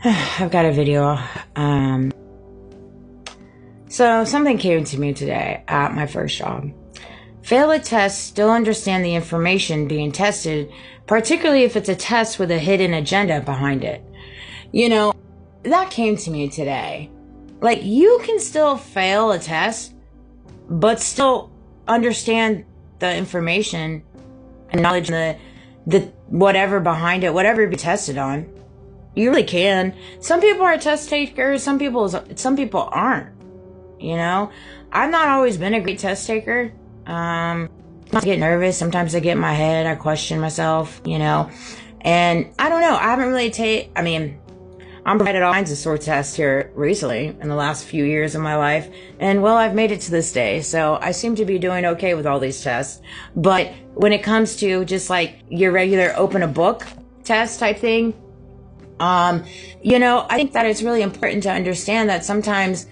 I've got a video. So something came to me today at my first job. Fail a test, still understand the information being tested, particularly if it's a test with a hidden agenda behind it. You know, that came to me today. Like, you can still fail a test, but still understand the information and knowledge and the whatever behind it, whatever you be tested on. You really can. Some people are test takers, some people aren't. You know, I've not always been a great test taker. I get nervous. Sometimes I get in my head. I question myself, you know, and I don't know. I haven't really I'm provided all kinds of sort of tests here recently in the last few years of my life. And well, I've made it to this day. So I seem to be doing okay with all these tests. But when it comes to just like your regular open a book test type thing, you know, I think that it's really important to understand that sometimes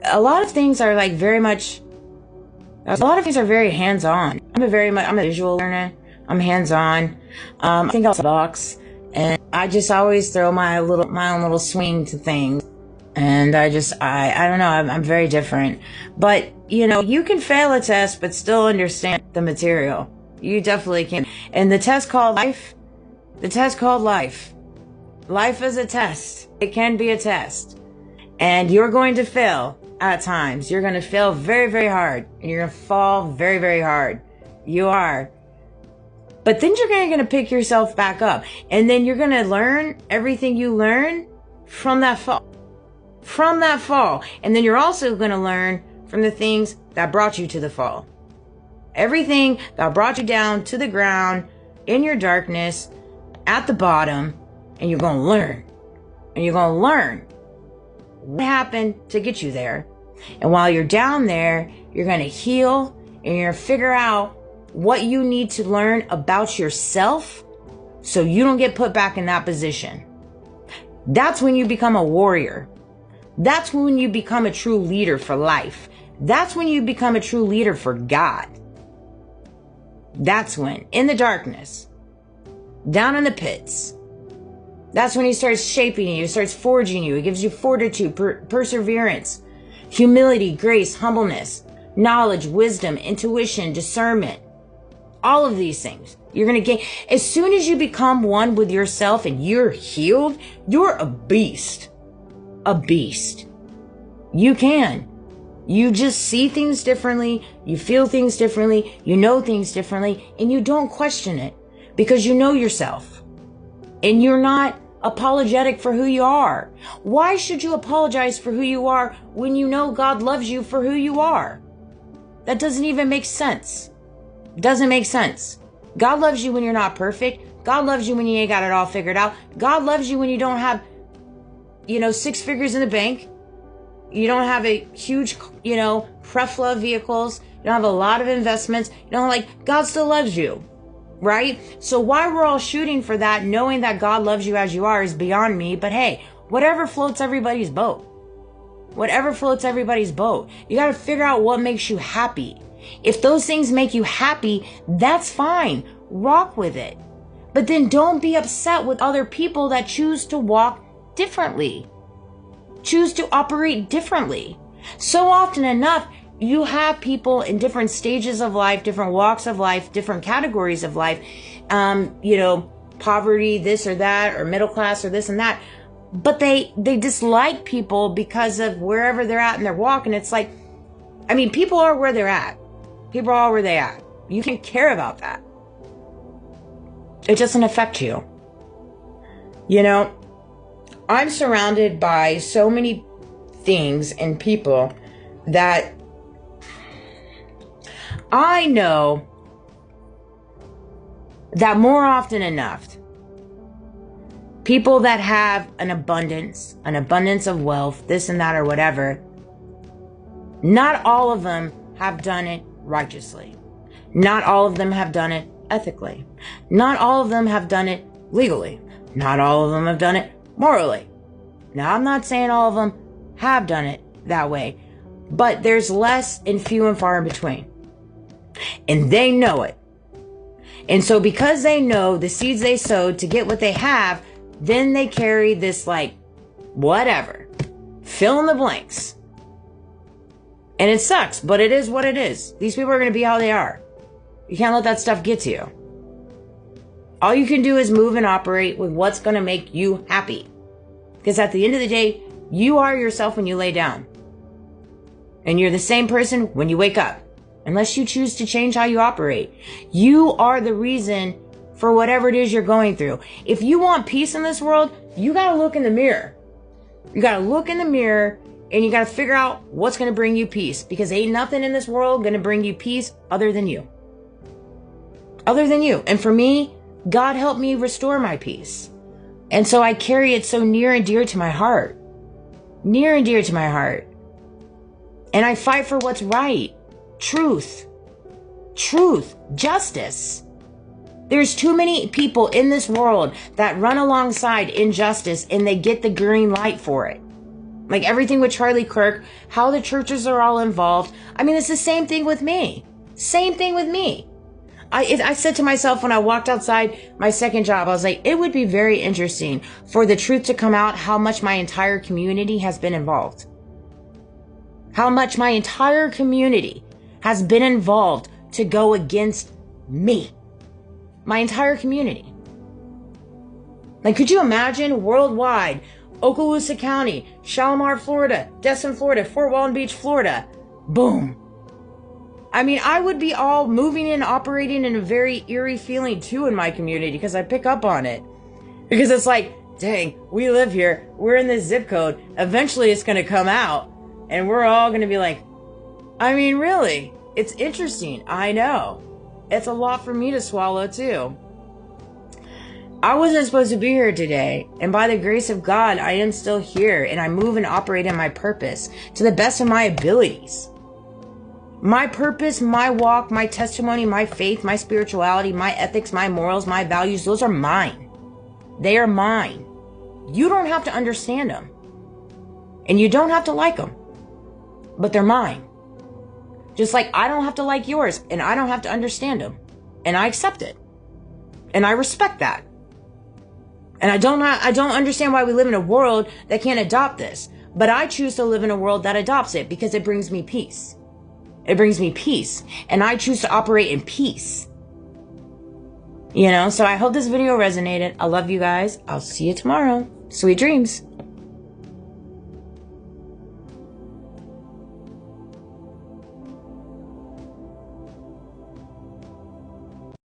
a lot of things are like very hands-on. I'm a visual learner. I'm hands-on. I think I'll box, and I just always throw my own little swing to things. And I don't know, I'm very different. But, you know, you can fail a test, but still understand the material. You definitely can. And the test called life, life is a test. It can be a test. And you're going to fail at times. You're going to fail very, very hard. And you're going to fall very, very hard. You are. But then you're going to pick yourself back up. And then you're going to learn everything you learn from that fall. And then you're also going to learn from the things that brought you to the fall. Everything that brought you down to the ground, in your darkness, at the bottom, and you're going to learn. And you're going to learn what happened to get you there. And while you're down there, you're going to heal and you're going to figure out what you need to learn about yourself so you don't get put back in that position. That's when you become a warrior. That's when you become a true leader for life. That's when you become a true leader for God. That's when, in the darkness, down in the pits, that's when he starts shaping you, he starts forging you. He gives you fortitude, perseverance, humility, grace, humbleness, knowledge, wisdom, intuition, discernment. All of these things you're going to gain. As soon as you become one with yourself and you're healed, you're a beast. A beast. You can. You just see things differently. You feel things differently. You know things differently. And you don't question it because you know yourself. And you're not apologetic for who you are. Why should you apologize for who you are when you know God loves you for who you are? That doesn't even make sense. It doesn't make sense. God loves you when you're not perfect. God loves you when you ain't got it all figured out. God loves you when you don't have, 6 figures in the bank. You don't have a huge, Prefla vehicles. You don't have a lot of investments. God still loves you. Right? So why we're all shooting for that, knowing that God loves you as you are, is beyond me. But hey, whatever floats everybody's boat. Whatever floats everybody's boat. You got to figure out what makes you happy. If those things make you happy, that's fine. Rock with it. But then don't be upset with other people that choose to walk differently. Choose to operate differently. So often enough, you have people in different stages of life, different walks of life, different categories of life, poverty, this or that, or middle class or this and that. But they dislike people because of wherever they're at in their walk. And it's like, people are where they're at. People are where they're at. You can't care about that. It doesn't affect you. I'm surrounded by so many things and people that I know that more often enough, people that have an abundance of wealth, this and that or whatever, not all of them have done it righteously. Not all of them have done it ethically. Not all of them have done it legally. Not all of them have done it morally. Now, I'm not saying all of them have done it that way, but there's less and few and far in between. And they know it. And so because they know the seeds they sowed to get what they have, then they carry this whatever. Fill in the blanks. And it sucks, but it is what it is. These people are going to be how they are. You can't let that stuff get to you. All you can do is move and operate with what's going to make you happy. Because at the end of the day, you are yourself when you lay down. And you're the same person when you wake up. Unless you choose to change how you operate. You are the reason for whatever it is you're going through. If you want peace in this world, you got to look in the mirror. You got to look in the mirror and you got to figure out what's going to bring you peace. Because ain't nothing in this world going to bring you peace other than you. Other than you. And for me, God helped me restore my peace. And so I carry it so near and dear to my heart. Near and dear to my heart. And I fight for what's right. Truth. Truth. Justice. There's too many people in this world that run alongside injustice and they get the green light for it. Like everything with Charlie Kirk, how the churches are all involved. I mean, it's the same thing with me. Same thing with me. I said to myself when I walked outside my second job, I was like, it would be very interesting for the truth to come out how much my entire community has been involved. How much my entire community has been involved to go against me. My entire community. Like, could you imagine worldwide, Okaloosa County, Shalimar, Florida, Destin, Florida, Fort Walton Beach, Florida, boom. I mean, I would be all moving and operating in a very eerie feeling too in my community because I pick up on it. Because it's like, dang, we live here. We're in this zip code. Eventually it's going to come out and we're all going to be like, I mean, really? It's interesting. I know. It's a lot for me to swallow too. I wasn't supposed to be here today. And by the grace of God, I am still here and I move and operate in my purpose to the best of my abilities. My purpose, my walk, my testimony, my faith, my spirituality, my ethics, my morals, my values, those are mine. They are mine. You don't have to understand them. And you don't have to like them. But they're mine. Just like I don't have to like yours and I don't have to understand them. And I accept it. And I respect that. And I don't understand why we live in a world that can't adopt this. But I choose to live in a world that adopts it because it brings me peace. It brings me peace. And I choose to operate in peace. You know, so I hope this video resonated. I love you guys. I'll see you tomorrow. Sweet dreams.